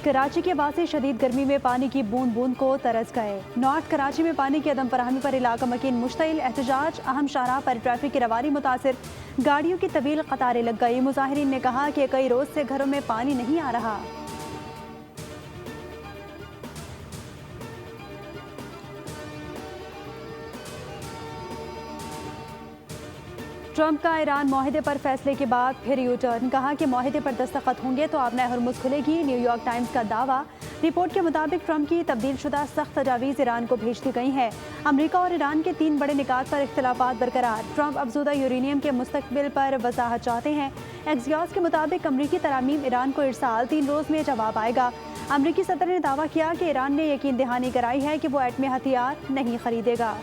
कराची के वासी शदीद गर्मी में पानी की बूंद बूंद को तरस गए। नॉर्थ कराची में पानी की अदम फराहमी पर इलाका मकीन मुश्तिल। एहतजाज, अहम शाहराह पर ट्रैफिक की रवानी मुतासिर, गाड़ियों की तवील कतारें लग गई। मुजाहिरीन ने कहा कि कई रोज से घरों में पानी नहीं आ रहा। ट्रंप का ईरान मुआहदे पर फैसले के बाद फिर यू टर्न, कहा कि मुआहदे पर दस्तखत होंगे तो आबनाए हरमुज़ खुलेगी। न्यूयॉर्क टाइम्स का दावा। रिपोर्ट के मुताबिक ट्रंप की तब्दील शुदा सख्त तजावीज़ ईरान को भेज दी गई हैं। अमरीका और ईरान के 3 बड़े निकात पर इख्तिलाफात बरकरार। ट्रंप अफज़ूदा यूरेनियम के मुस्तकबिल पर वजाहत चाहते हैं। एक्सियोस के मुताबिक अमरीकी तरामीम ईरान को इरसाल 3 रोज़ में जवाब आएगा। अमरीकी सदर ने दावा किया कि ईरान ने यकीन दहानी कराई है कि वो एटमी हथियार नहीं खरीदेगा।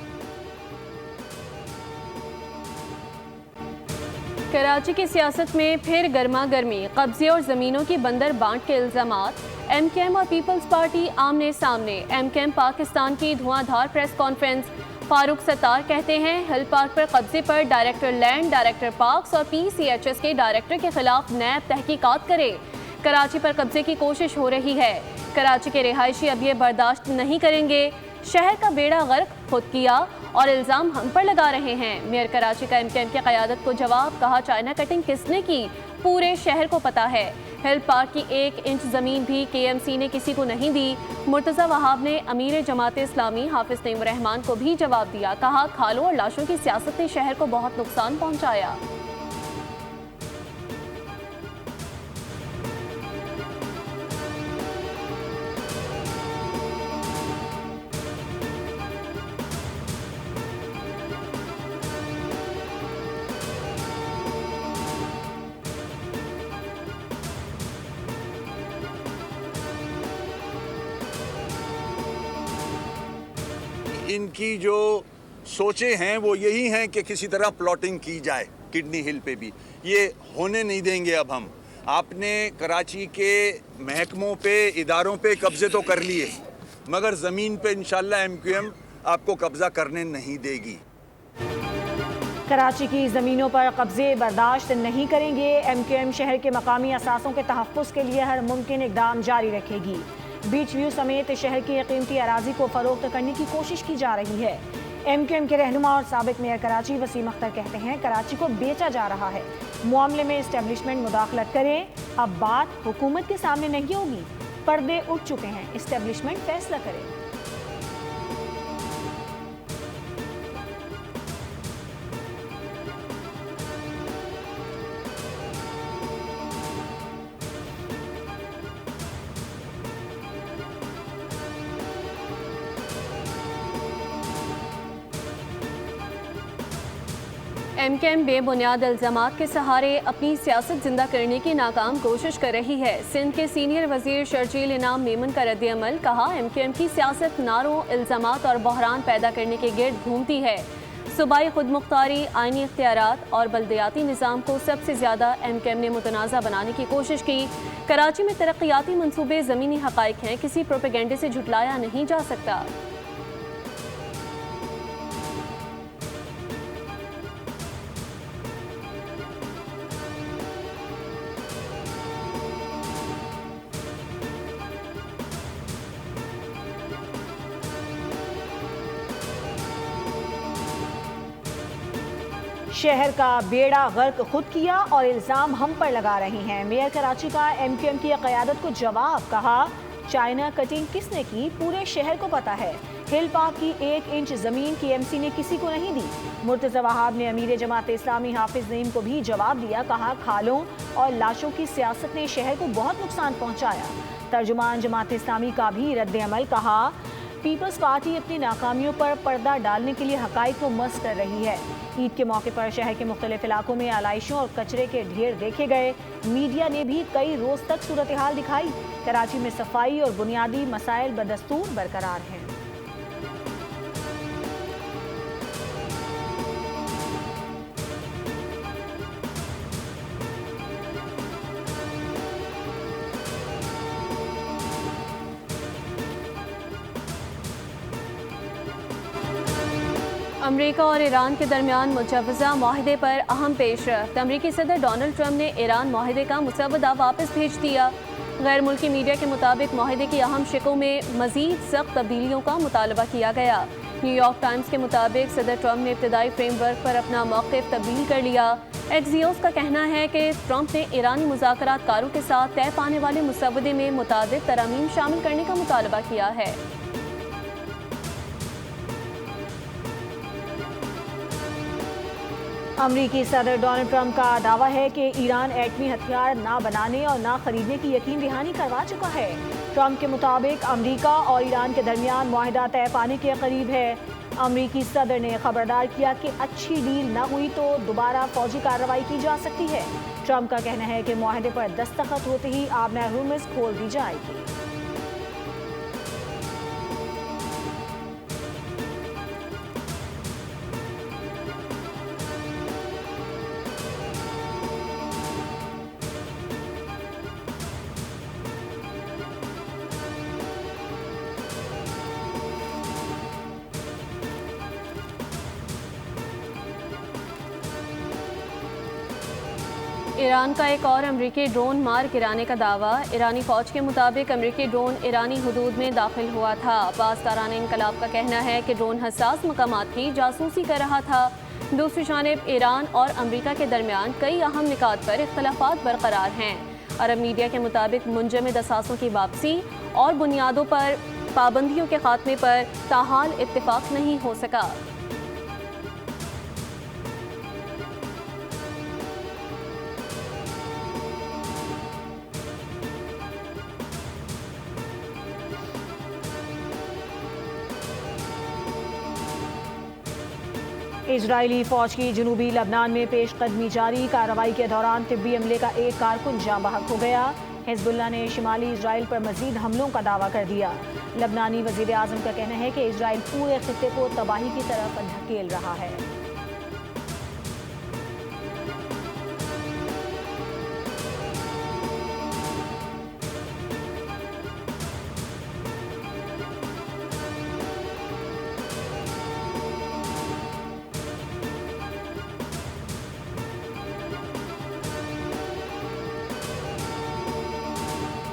कराची की सियासत में फिर गर्मा गर्मी, कब्जे और ज़मीनों की बंदर बांट के इल्ज़ामात। एमकेएम और पीपल्स पार्टी आमने सामने। एमकेएम पाकिस्तान की धुआंधार प्रेस कॉन्फ्रेंस। फारूक सत्तार कहते हैं हिल पार्क पर कब्जे पर डायरेक्टर लैंड, डायरेक्टर पार्क्स और पीसीएचएस के डायरेक्टर के खिलाफ नैब तहकीकात करे। कराची पर कब्जे की कोशिश हो रही है। कराची के रिहायशी अब ये बर्दाश्त नहीं करेंगे। शहर का बेड़ा गर्क खुद किया और इल्ज़ाम हम पर लगा रहे हैं। मेयर कराची का एमकेएम की क़यादत को जवाब। कहा चाइना कटिंग किसने की, पूरे शहर को पता है। हिल पार्क की 1 इंच ज़मीन भी केएमसी ने किसी को नहीं दी। मुर्तज़ा वहाब ने अमीर जमात इस्लामी हाफिज नईम रहमान को भी जवाब दिया। कहा खालों और लाशों की सियासत ने शहर को बहुत नुकसान पहुँचाया। इनकी जो सोचें हैं वो यही हैं कि किसी तरह प्लॉटिंग की जाए। किडनी हिल पे भी ये होने नहीं देंगे। अब हम आपने कराची के महकमों पे, इदारों पे कब्जे तो कर लिए, मगर ज़मीन पे इंशाल्लाह एमक्यूएम आपको कब्जा करने नहीं देगी। कराची की ज़मीनों पर कब्जे बर्दाश्त नहीं करेंगे। एमक्यूएम शहर के मकामी असासों के तहफ़्फ़ुज़ के लिए हर मुमकिन इक़दाम जारी रखेगी। बीच व्यू समेत शहर की कीमती अराजी को फरोख्त करने की कोशिश की जा रही है। एमक्यूएम के रहनुमा और साबिक मेयर कराची वसीम अख्तर कहते हैं कराची को बेचा जा रहा है। मामले में इस्टेब्लिशमेंट मुदाखलत करे। अब बात हुकूमत के सामने नहीं होगी, पर्दे उठ चुके हैं, इस्टेब्लिशमेंट फैसला करे। एमकेएम बेबुनियाद इल्ज़ामात के सहारे अपनी सियासत जिंदा करने की नाकाम कोशिश कर रही है। सिंध के सीनियर वजीर शर्जील इनाम मेमन का रद्द-ए-अमल। कहा एमकेएम की सियासत नारों, इल्ज़ामात और बहरान पैदा करने के गिर्द घूमती है। सूबाई खुदमुख्तारी, आइनी इख्तियारात और बल्दियाती निज़ाम को सबसे ज़्यादा एमकेएम ने मुतनाज़ा बनाने की कोशिश की। कराची में तरक्याती मनसूबे ज़मीनी हक़ाइक़ हैं, किसी प्रोपेगेंडे से झुटलाया नहीं जा सकता। शहर का बेड़ा गर्क खुद किया और इल्ज़ाम हम पर लगा रहे हैं। मेयर कराची का एमक्यूएम की क़यादत को जवाब। कहा चाइना कटिंग किसने की, पूरे शहर को पता है। हिल पार्क की 1 इंच ज़मीन केएमसी ने किसी को नहीं दी। मुर्तज़ा वहाब ने अमीर जमात इस्लामी हाफिज नईम को भी जवाब दिया। कहा खालों और लाशों की सियासत ने शहर को बहुत नुकसान पहुँचाया। तर्जुमान जमात इस्लामी का भी रद्द-ए-अमल। कहा पीपल्स पार्टी अपनी नाकामियों पर पर्दा डालने के लिए हक़ाइक़ को मस कर रही है। ईद के मौके पर शहर के मुख्तलिफ इलाकों में आलाइशों और कचरे के ढेर देखे गए। मीडिया ने भी कई रोज तक सूरत हाल दिखाई। कराची में सफाई और बुनियादी मसाइल बदस्तूर बरकरार हैं। अमरीका और ईरान के दरमियान मुजव्वज़ा मुआहदे पर अहम पेशरफ्त। अमरीकी सदर डोनाल्ड ट्रंप ने ईरान मुआहदे का मुसवदा वापस भेज दिया। गैर मुल्की मीडिया के मुताबिक माहिदे की अहम शिकों में मजीद सख्त तब्दीलियों का मुतालबा किया गया। न्यूयॉर्क टाइम्स के मुताबिक सदर ट्रंप ने इब्तदाई फ्रेमवर्क पर अपना मौक़िफ़ तब्दील कर लिया। एक्सियोस का कहना है कि ट्रंप ने ईरानी मुज़ाकरातकारों के साथ तय पाने वाले मुसवदे में मुतादिद तरामीम शामिल करने का मुतालबा किया है। अमरीकी सदर डोनाल्ड ट्रंप का दावा है कि ईरान एटमी हथियार ना बनाने और ना खरीदने की यकीन दहानी करवा चुका है। ट्रंप के मुताबिक अमरीका और ईरान के दरमियान मुआहिदा तय पाने के करीब है। अमरीकी सदर ने खबरदार किया कि अच्छी डील न हुई तो दोबारा फौजी कार्रवाई की जा सकती है। ट्रंप का कहना है कि मुआहिदे पर दस्तखत होते ही आबना हुर्मुज़ खोल दी जाएगी। ईरान का एक और अमरीकी ड्रोन मार गिराने का दावा। ईरानी फौज के मुताबिक अमरीकी ड्रोन ईरानी हुदूद में दाखिल हुआ था। पासदारान इनकलाब का कहना है कि ड्रोन हसास मकामात की जासूसी कर रहा था। दूसरी जानिब ईरान और अमरीका के दरमियान कई अहम निकात पर इख्तलाफात बरकरार हैं। अरब मीडिया के मुताबिक मुंजमद असासों की वापसी और बुनियादों पर पाबंदियों के खात्मे पर ताहाल इत्तिफाक नहीं हो सका। इजरायली फौज की जनूबी लबनान में पेशकदमी जारी। कार्रवाई के दौरान तिब्बी अमले का एक कारकुन जाँ बहक हो गया। हिजबुल्लाह ने शिमाली इजराइल पर मजीद हमलों का दावा कर दिया। लबनानी वजीर आजम का कहना है कि इजराइल पूरे खित्ते को तबाही की तरफ धकेल रहा है।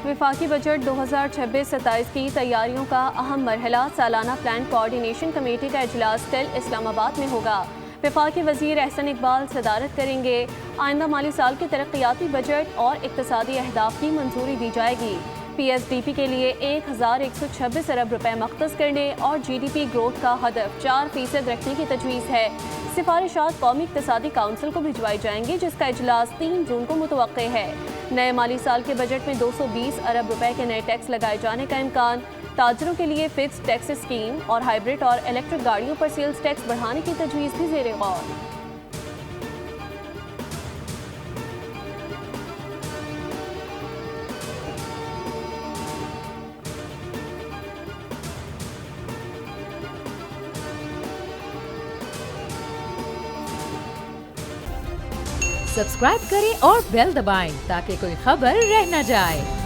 वफाकी बजट 2026-27 की तैयारियों का अहम मरहला सालाना प्लान कोऑर्डिनेशन कमेटी का इजलास कल इस्लामाबाद में होगा। वफाकी वजीर एहसन इकबाल सदारत करेंगे। आइंदा माली साल के तरक्याती बजट और इक्तसादी अहदाफ की मंजूरी दी जाएगी। PSDP के लिए 1126 अरब रुपए मख्तस करने और GDP ग्रोथ का हदफ 4% रखने की तजवीज़ है। सिफारिशात कौमी इक्तसादी काउंसिल को भिजवाई जाएंगी, जिसका इजलास 3 जून को मुतवक्के है। नए माली साल के बजट में 220 अरब रुपए के नए टैक्स लगाए जाने का इम्कान। ताजरों के लिए फिक्स्ड टैक्स स्कीम और हाइब्रिड और इलेक्ट्रिक गाड़ियों पर सेल्स टैक्स बढ़ाने की तजवीज़ भी ज़ेरे गौर। सब्सक्राइब करें और बेल दबाएं ताकि कोई खबर रह न जाए।